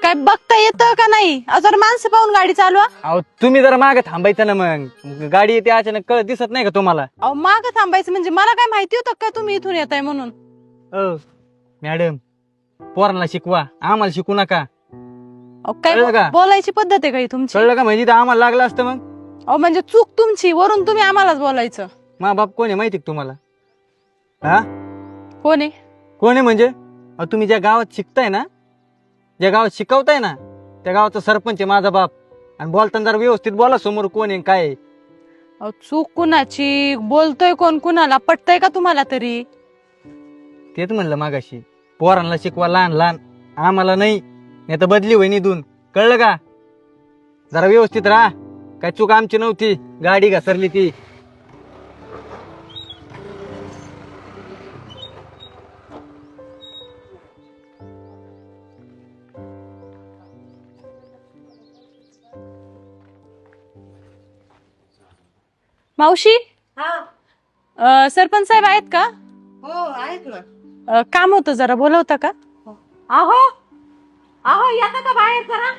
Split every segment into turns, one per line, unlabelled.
काय बघता येतं का नाही? जर माणसं पाहून गाडी चालवा.
अहो तुम्ही जरा मागे थांबायचं ना, मग गाडी येते अचानक, कळत दिसत नाही का तुम्हाला?
अहो माग थांबायचं म्हणजे मला काय माहिती होतं काय तुम्ही इथून येताय म्हणून?
मॅडम, पोरांना शिकवा, आम्हाला शिकू नका.
अहो काय
कळलं का?
बोलायची पद्धत आहे काही तुमची?
कळलं का? म्हणजे आम्हाला लागलं असतं मग.
अहो म्हणजे चूक तुमची, वरून तुम्ही आम्हालाच बोलायचं.
मा बाप कोण आहे माहिती का तुम्हाला? हा,
कोण आहे?
कोण आहे म्हणजे? अहो तुम्ही ज्या गावात शिकताय ना, ज्या गावात शिकवताय ना, त्या गावाचा सरपंच आहे माझा बाप. आणि बोलताना जरा व्यवस्थित बोला, समोर कोण आहे काय आहे.
अहो चूक कुणाची? बोलतोय कोण कुणाला? पटतय का तुम्हाला तरी?
तेच म्हणलं मागाशी, पोरांना शिकवा लहान लहान, आम्हाला नाही. नाही तर बदली होईन इथून. कळलं का? जरा व्यवस्थित राहा. काय चूक आमची नव्हती, गाडी घसरली ती.
मावशी, सरपंच साहेब आहेत का?
हो आहेत ना.
काम होतं, जरा बोलवता का?
आहो आहो येता का बाहेर जरा?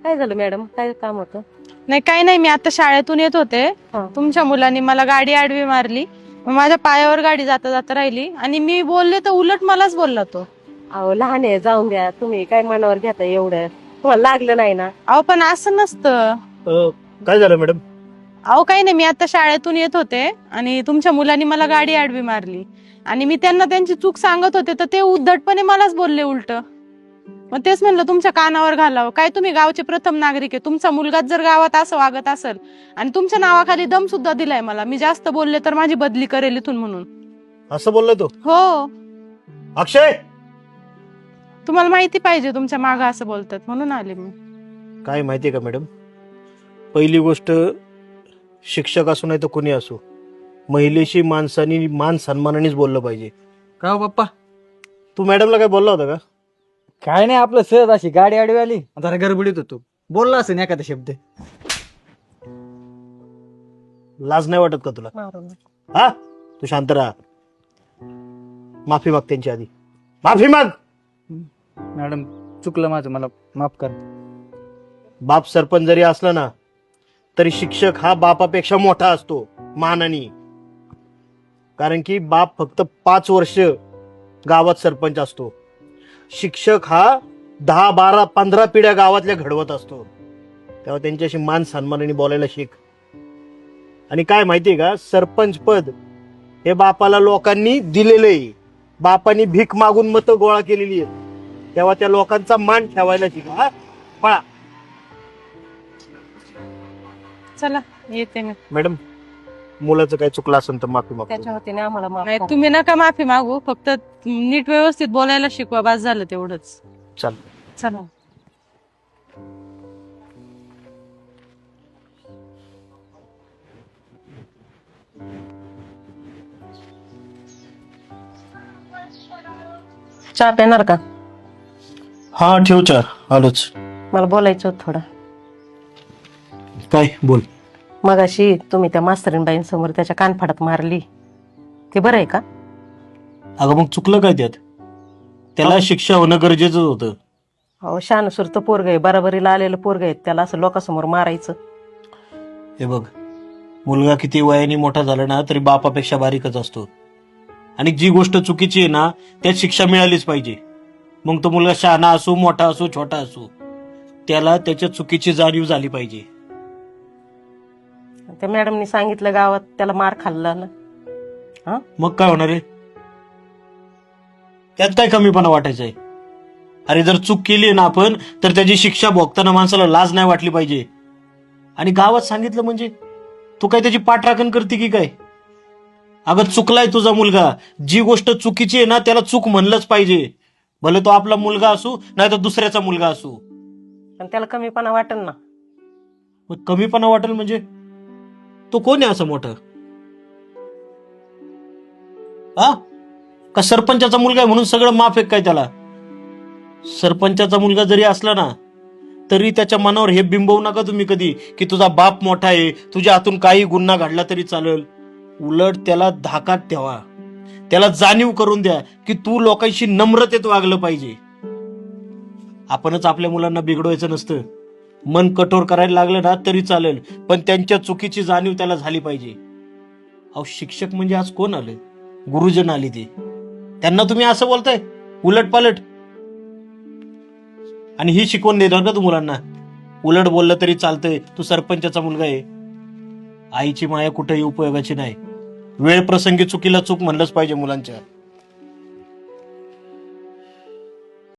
काय झालं मॅडम, काय काम होतं?
नाही काही नाही, मी आता शाळेतून येत होते.
हा.
तुमच्या मुलांनी मला गाडी आडवी मारली. मग माझ्या पायावर गाडी जाता जाता राहिली आणि मी बोलले तर उलट मलाच बोलला तो.
अहो लहान आहे, जाऊन द्या. तुम्ही काय मनावर घेता एवढं? तुम्हाला लागलं नाही ना?
अहो पण असं नसतं.
काय झालं मॅडम?
अहो काही नाही, मी आता शाळेतून येत होते आणि तुमच्या मुलांनी मला गाडी आडवी मारली आणि मी त्यांना त्यांची चूक सांगत होते, तर ते उद्धटपणे मलाच बोलले उलट. मग तेच म्हणलं तुमच्या कानावर घालावं. काय तुम्ही गावचे प्रथम नागरिक आहे, तुमचा मुलगाच जर गावात असं वागत असेल आणि तुमच्या नावाखाली दम सुद्धा दिलाय मला, मी जास्त बोलले तर माझी बदली करेल इथून म्हणून.
असं बोलला तो?
हो,
अक्षय,
तुम्हाला माहिती पाहिजे तुमच्या मागं असं बोलतात म्हणून आले मी.
काय माहितीये का मॅडम, पहिली गोष्ट, शिक्षक असो नाही तर कोणी असो, महिलेशी माणसानी मान सन्मानानेच बोललं पाहिजे.
का हो पप्पा?
तू मॅडमला काय बोलला होता का?
काय नाही, आपलं सहज अशी गाडी आडवी आली, जरा गडबडीत होतो, बोलला असेल एखादा शब्द.
लाज नाही वाटत का तुला? हा, तू शांत राहा. माफी माग त्यांची आधी, माफी माग.
मॅडम चुकलं माझं, मला माफ कर.
बाप सरपंच जरी असला ना, तरी शिक्षक हा बापापेक्षा मोठा असतो मानाने. कारण की बाप फक्त 5 वर्ष गावात सरपंच असतो, शिक्षक हा 10, 12, 15 पिढ्या गावातल्या घडवत असतो. तेव्हा त्यांच्याशी मान सन्मानाने बोलायला शिक. आणि काय माहितीये का, सरपंच पद हे बापाला लोकांनी दिलेलं आहे. बापानी भीक मागून मतं गोळा केलेली आहेत. तेव्हा त्या लोकांचा मान ठेवायला शिका. हा, पळा.
चला येते मी.
मॅडम, मुलाचं काय चुकलं असेल तर माफी मागतो.
त्याच्या वतीने आम्हाला माफ
नाही
करा.
तुम्ही नका माफी मागू, फक्त नीट व्यवस्थित बोलायला शिकवा, बस झालं तेवढंच.
चल.
चला.
चहा पेणार का?
हा ठेव चार, आलोच.
मला बोलायचं होतं थोडं.
काय बोल.
मगाशी तुम्ही त्या मास्तरीनबाईंसमोर त्याच्या कानफाडात मारली, ते बरं आहे का?
अगं मग चुकलं काय त्यात? त्याला शिक्षा होणं गरजेचं होतं.
अहो शानसूरतं पोरग आहे, बराबरीला आलेलं पोरग आहे, त्याला असं लोकांसमोर मारायचं?
हे बघ, मुलगा किती वयाने मोठा झाला ना तरी बापापेक्षा बारीकच असतो. आणि जी गोष्ट चुकीची आहे ना त्यात शिक्षा मिळालीच पाहिजे. मग तो मुलगा शहाणा असो, मोठा असो, छोटा असो, त्याला त्याच्या चुकीची जाणीव झाली पाहिजे.
त्या मॅडमनी सांगितलं गावात त्याला मार खाल्ला ना. हा,
मग काय होणार आहे? त्यात काय कमीपणा वाटायचा आहे? अरे जर चूक केली ना आपण, तर त्याची शिक्षा भोगताना माणसाला लाज नाही वाटली पाहिजे. आणि गावात सांगितलं म्हणजे तू काय त्याची पाठराखण करते की काय? अगं चुकलाय तुझा मुलगा, जी गोष्ट चुकीची आहे ना त्याला चूक म्हणलंच पाहिजे. भले तो आपला मुलगा असू नाही तर दुसऱ्याचा मुलगा असू.
पण त्याला कमीपणा वाटेल ना.
मग कमीपणा वाटेल म्हणजे तो कोण आहे असं मोठं? हा, का सरपंचाचा मुलगा आहे म्हणून सगळं माफ आहे काय त्याला? सरपंचाचा मुलगा जरी असला ना तरी त्याच्या मनावर हे बिंबवू नका तुम्ही कधी की तुझा बाप मोठा आहे, तुझ्या हातून काही गुन्हा घडला तरी चालेल. उलट त्याला धाकात ठेवा. त्याला जाणीव करून द्या की तू लोकांशी नम्रतेत वागलं पाहिजे. आपणच आपल्या मुलांना बिघडवायचं नसतं. मन कठोर करायला लागलं ना तरी चालेल, पण त्यांच्या चुकीची जाणीव त्याला झाली पाहिजे. अहो शिक्षक म्हणजे आज कोण आले? गुरुजन आली ते. त्यांना तुम्ही असं बोलताय उलट पालट, आणि ही शिकवण देणार का तू मुलांना? उलट बोललं तरी चालतंय, तू सरपंचाचा मुलगा आहे. आईची माया कुठेही उपयोगाची नाही. वेळ प्रसंगी चुकीला चूक म्हणलंच पाहिजे मुलांच्या.